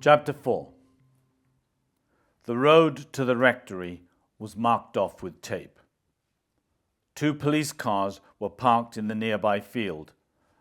Chapter 4. The road to the rectory was marked off with tape. 2 police cars were parked in the nearby field,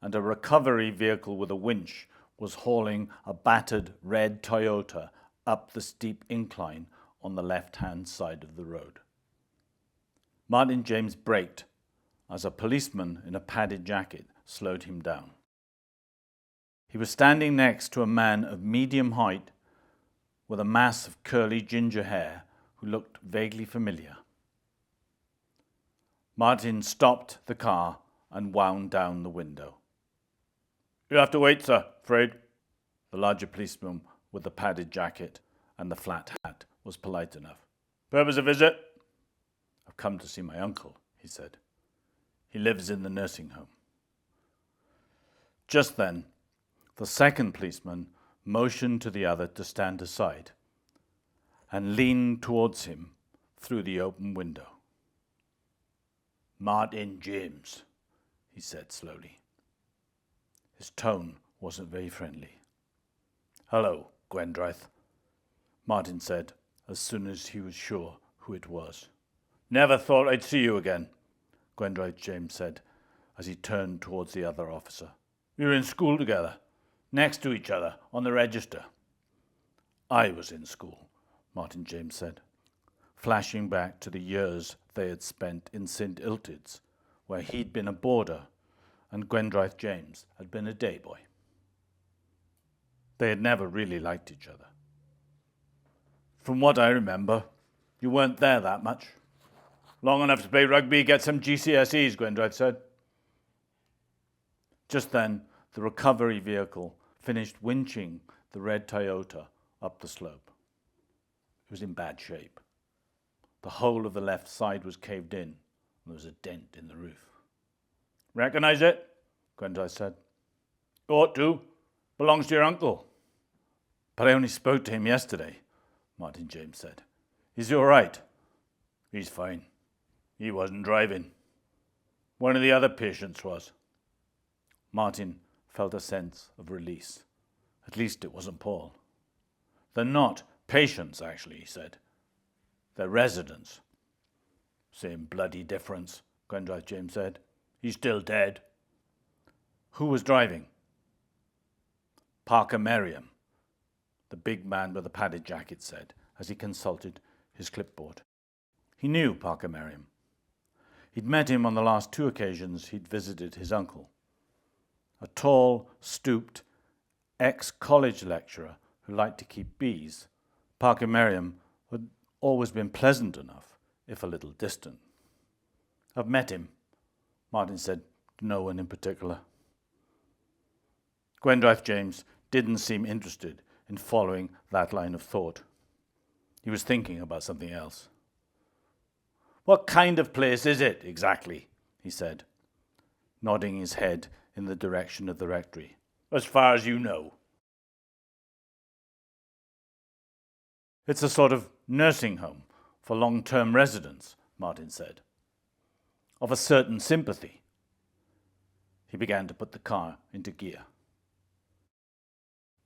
and a recovery vehicle with a winch was hauling a battered red Toyota up the steep incline on the left-hand side of the road. Martin James braked as a policeman in a padded jacket slowed him down. He was standing next to a man of medium height with a mass of curly ginger hair who looked vaguely familiar. Martin stopped the car and wound down the window. "You have to wait, sir, afraid." The larger policeman with the padded jacket and the flat hat was polite enough. "Purpose of visit?" "I've come to see my uncle," he said. "He lives in the nursing home." Just then, the second policeman motioned to the other to stand aside and leaned towards him through the open window. "Martin James," he said slowly. His tone wasn't very friendly. "Hello, Gwendraeth," Martin said as soon as he was sure who it was. "Never thought I'd see you again," Gwendraeth James said as he turned towards the other officer. "We were in school together, next to each other on the register." "I was in school," Martin James said, flashing back to the years they had spent in St. Illtyds, where he'd been a boarder and Gwendraeth James had been a day boy. They had never really liked each other. "From what I remember, you weren't there that much. Long enough to play rugby, get some GCSEs," Gwendraeth said. Just then, the recovery vehicle finished winching the red Toyota up the slope. It was in bad shape. The whole of the left side was caved in, and there was a dent in the roof. "Recognize it?" Gwendraeth said. "You ought to. Belongs to your uncle." "But I only spoke to him yesterday," Martin James said. "Is he all right?" "He's fine. He wasn't driving. One of the other patients was." Martin felt a sense of release. At least it wasn't Paul. "They're not patients, actually," he said. "They're residents." "Same bloody difference," Gwendraeth James said. "He's still dead." "Who was driving?" "Parker Merriam," the big man with the padded jacket said as he consulted his clipboard. He knew Parker Merriam. He'd met him on the last 2 occasions he'd visited his uncle. A tall, stooped, ex-college lecturer who liked to keep bees, Parker Merriam had always been pleasant enough, if a little distant. "I've met him," Martin said to no one in particular. Gwendraeth James didn't seem interested in following that line of thought. He was thinking about something else. "What kind of place is it, exactly?" he said, nodding his head in the direction of the rectory. "As far as you know." "It's a sort of nursing home for long-term residents," Martin said. "Of a certain sympathy." He began to put the car into gear.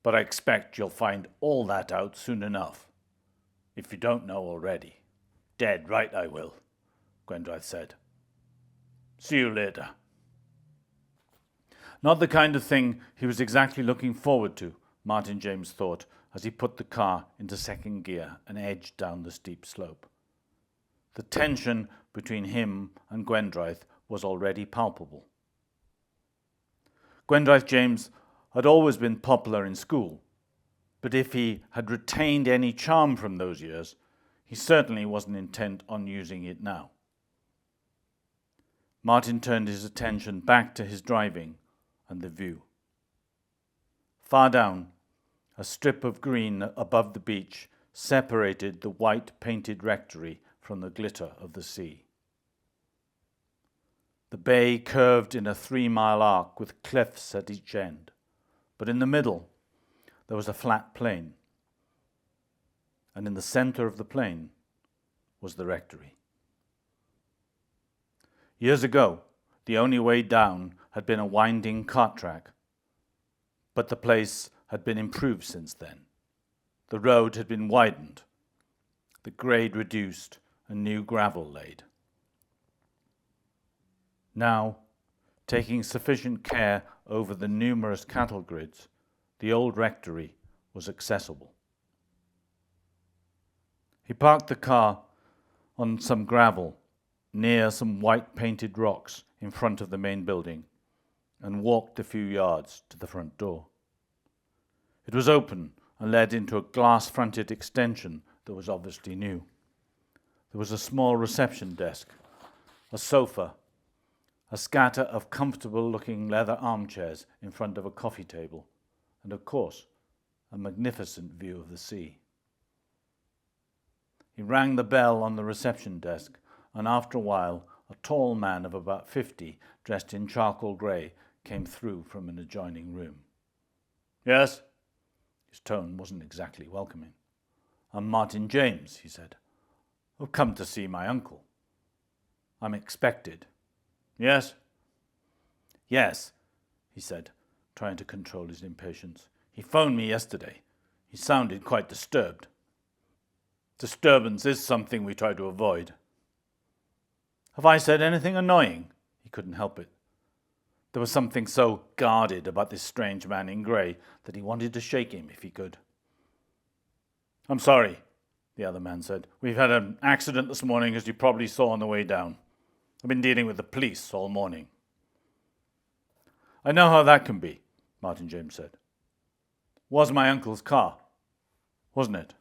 "But I expect you'll find all that out soon enough, if you don't know already." "Dead right I will," Gwendraeth said. "See you later." Not the kind of thing he was exactly looking forward to, Martin James thought, as he put the car into second gear and edged down the steep slope. The tension between him and Gwendraeth was already palpable. Gwendraeth James had always been popular in school, but if he had retained any charm from those years, he certainly wasn't intent on using it now. Martin turned his attention back to his driving and the view. Far down, a strip of green above the beach separated the white-painted rectory from the glitter of the sea. The bay curved in a 3-mile arc with cliffs at each end, but in the middle there was a flat plain, and in the center of the plain was the rectory. Years ago, the only way down had been a winding cart track, but the place had been improved since then. The road had been widened, the grade reduced, and new gravel laid. Now, taking sufficient care over the numerous cattle grids, the old rectory was accessible. He parked the car on some gravel near some white-painted rocks in front of the main building and walked a few yards to the front door. It was open and led into a glass-fronted extension that was obviously new. There was a small reception desk, a sofa, a scatter of comfortable-looking leather armchairs in front of a coffee table, and, of course, a magnificent view of the sea. He rang the bell on the reception desk, and after a while, a tall man of about 50, dressed in charcoal grey, came through from an adjoining room. "Yes?" His tone wasn't exactly welcoming. "I'm Martin James," he said. "I've come to see my uncle. I'm expected." "Yes?" "Yes," he said, trying to control his impatience. "He phoned me yesterday. He sounded quite disturbed." "Disturbance is something we try to avoid." "Have I said anything annoying?" He couldn't help it. There was something so guarded about this strange man in grey that he wanted to shake him if he could. "I'm sorry," the other man said. "We've had an accident this morning, as you probably saw on the way down. I've been dealing with the police all morning." "I know how that can be," Martin James said. "Was my uncle's car, wasn't it?"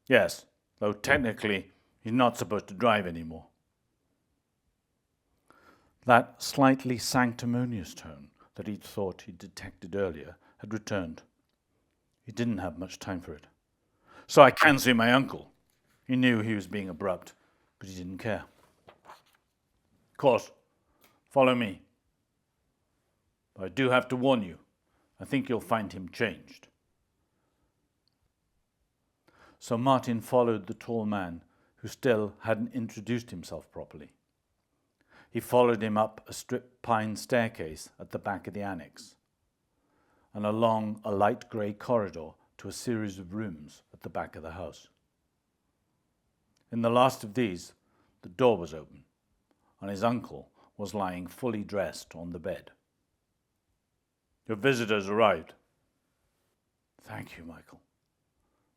"Yes, though technically he's not supposed to drive anymore." That slightly sanctimonious tone that he'd thought he'd detected earlier had returned. He didn't have much time for it. "So I can see my uncle." He knew he was being abrupt, but he didn't care. "Of course, follow me. But I do have to warn you, I think you'll find him changed." So Martin followed the tall man, who still hadn't introduced himself properly. He followed him up a stripped pine staircase at the back of the annex, and along a light grey corridor to a series of rooms at the back of the house. In the last of these, the door was open, and his uncle was lying fully dressed on the bed. "Your visitor's arrived." "Thank you, Michael,"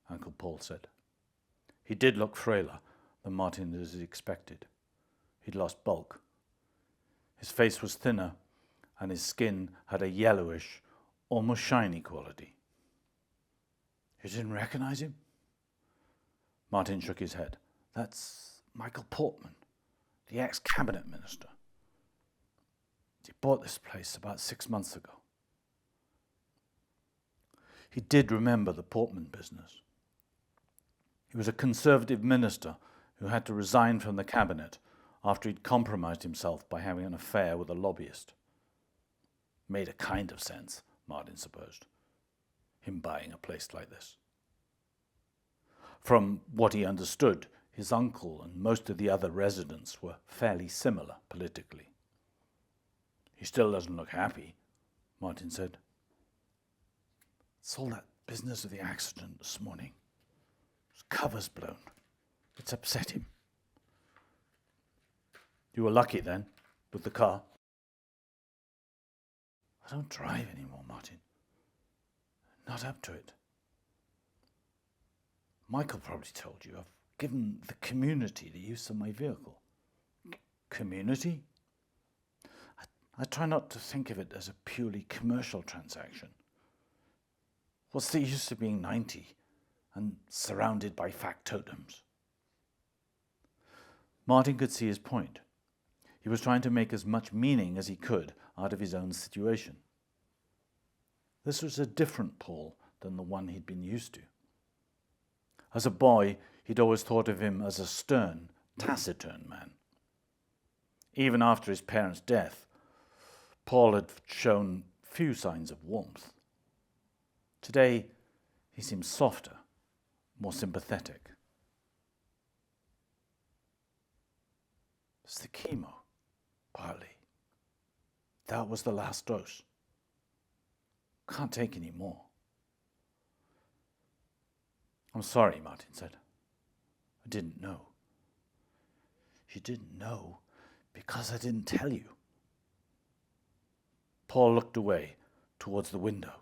Uncle Paul said. He did look frailer than Martin had expected. He'd lost bulk. His face was thinner, and his skin had a yellowish, almost shiny quality. "You didn't recognize him?" Martin shook his head. "That's Michael Portman, the ex-cabinet minister. He bought this place about 6 months ago." He did remember the Portman business. He was a Conservative minister who had to resign from the cabinet after he'd compromised himself by having an affair with a lobbyist. Made a kind of sense, Martin supposed, him buying a place like this. From what he understood, his uncle and most of the other residents were fairly similar politically. "He still doesn't look happy," Martin said. "It's all that business of the accident this morning. His cover's blown. It's upset him." "You were lucky then, with the car." "I don't drive anymore, Martin. Not up to it. Michael probably told you I've given the community the use of my vehicle." "Community?" I try not to think of it as a purely commercial transaction. What's the use of being 90 and surrounded by factotums? Martin could see his point. He was trying to make as much meaning as he could out of his own situation. This was a different Paul than the one he'd been used to. As a boy, he'd always thought of him as a stern, taciturn man. Even after his parents' death, Paul had shown few signs of warmth. Today, he seemed softer, more sympathetic. "It's the chemo, partly. That was the last dose. Can't take any more." I'm sorry, Martin said. I didn't know. You didn't know because I didn't tell you. Paul looked away towards the window.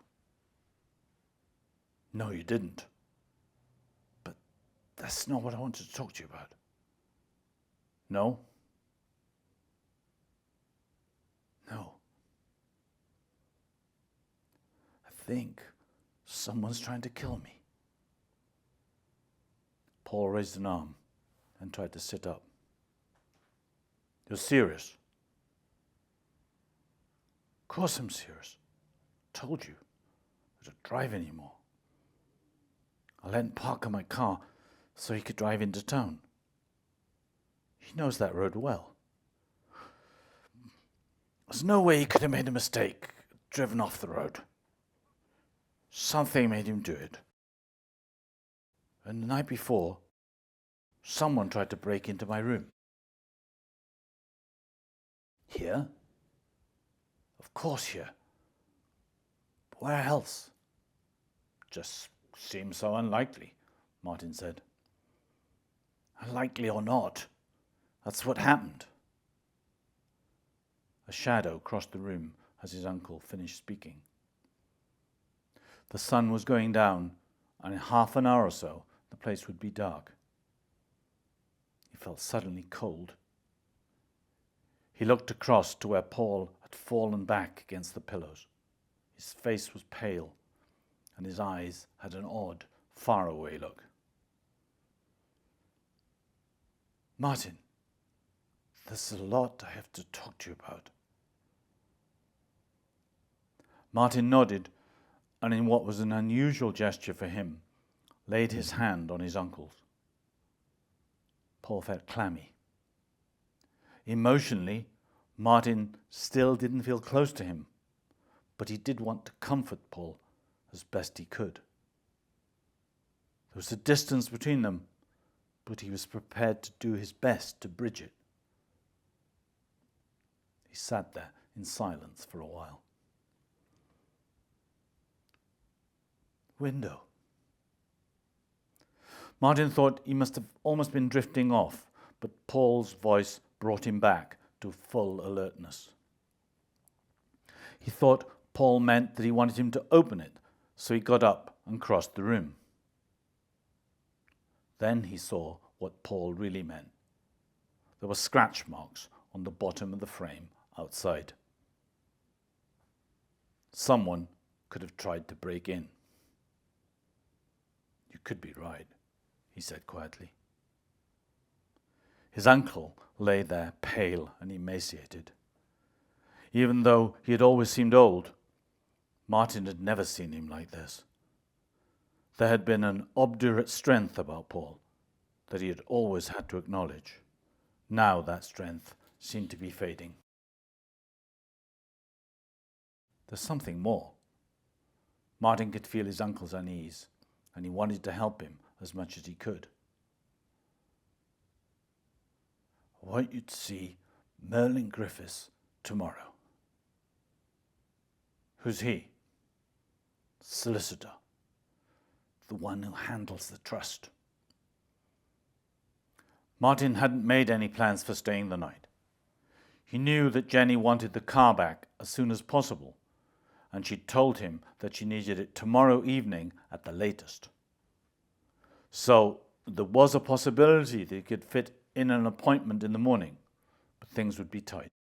No, you didn't. But that's not what I wanted to talk to you about. No? No. I think someone's trying to kill me. Paul raised an arm and tried to sit up. You're serious? Of course I'm serious. Told you. I don't drive anymore. I let him park in my car so he could drive into town. He knows that road well. There's no way he could have made a mistake, driven off the road. Something made him do it. And the night before, someone tried to break into my room. Here? Of course here. But where else? Just seems so unlikely, Martin said. Unlikely or not, that's what happened. A shadow crossed the room as his uncle finished speaking. The sun was going down, and in half an hour or so, the place would be dark. He felt suddenly cold. He looked across to where Paul had fallen back against the pillows. His face was pale, and his eyes had an odd, faraway look. Martin, there's a lot I have to talk to you about. Martin nodded, and in what was an unusual gesture for him, laid his hand on his uncle's. Paul felt clammy. Emotionally, Martin still didn't feel close to him, but he did want to comfort Paul as best he could. There was a distance between them, but he was prepared to do his best to bridge it. He sat there in silence for a while. Window. Martin thought he must have almost been drifting off, but Paul's voice brought him back to full alertness. He thought Paul meant that he wanted him to open it, so he got up and crossed the room. Then he saw what Paul really meant. There were scratch marks on the bottom of the frame outside. Someone could have tried to break in. You could be right, he said quietly. His uncle lay there pale and emaciated. Even though he had always seemed old, Martin had never seen him like this. There had been an obdurate strength about Paul that he had always had to acknowledge. Now that strength seemed to be fading. There's something more. Martin could feel his uncle's unease, and he wanted to help him as much as he could. I want you to see Merlin Griffiths tomorrow. Who's he? Solicitor. The one who handles the trust. Martin hadn't made any plans for staying the night. He knew that Jenny wanted the car back as soon as possible, and she'd told him that she needed it tomorrow evening at the latest. So there was a possibility that he could fit in an appointment in the morning, but things would be tight.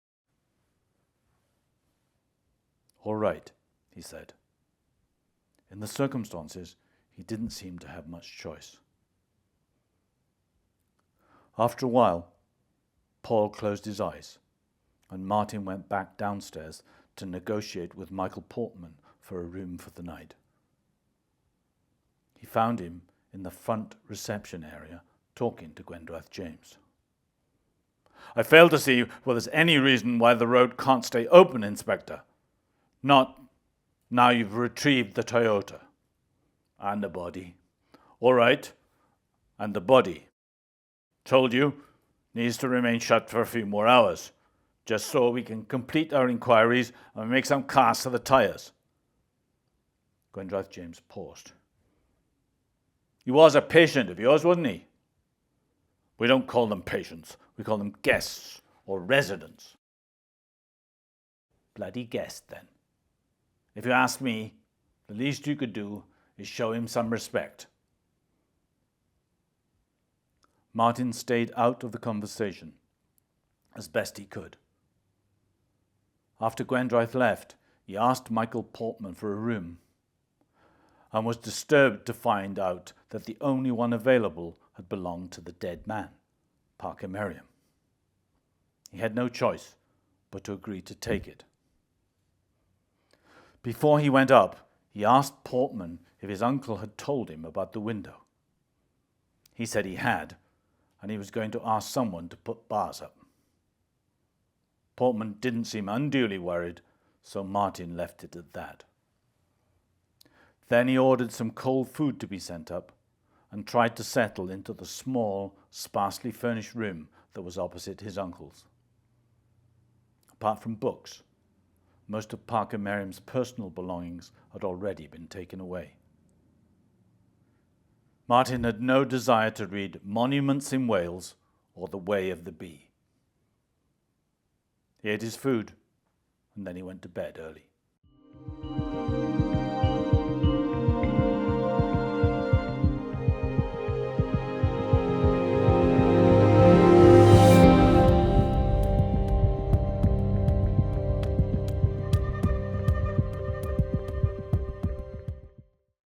All right, he said. In the circumstances, he didn't seem to have much choice. After a while, Paul closed his eyes, and Martin went back downstairs to negotiate with Michael Portman for a room for the night. He found him in the front reception area talking to Gwendraeth James. I fail to see whether there's any reason why the road can't stay open, Inspector. Not now you've retrieved the Toyota. And the body. All right. And the body. Told you, needs to remain shut for a few more hours, just so we can complete our inquiries and make some casts of the tires. Gwendraeth James paused. He was a patient of yours, wasn't he? We don't call them patients. We call them guests or residents. Bloody guest, then. If you ask me, the least you could do is show him some respect. Martin stayed out of the conversation as best he could. After Gwendraeth left, he asked Michael Portman for a room and was disturbed to find out that the only one available had belonged to the dead man, Parker Merriam. He had no choice but to agree to take it. Before he went up, he asked Portman if his uncle had told him about the window. He said he had, and he was going to ask someone to put bars up. Portman didn't seem unduly worried, so Martin left it at that. Then he ordered some cold food to be sent up and tried to settle into the small, sparsely furnished room that was opposite his uncle's. Apart from books, most of Parker Merriam's personal belongings had already been taken away. Martin had no desire to read Monuments in Wales or The Way of the Bee. He ate his food, and then he went to bed early.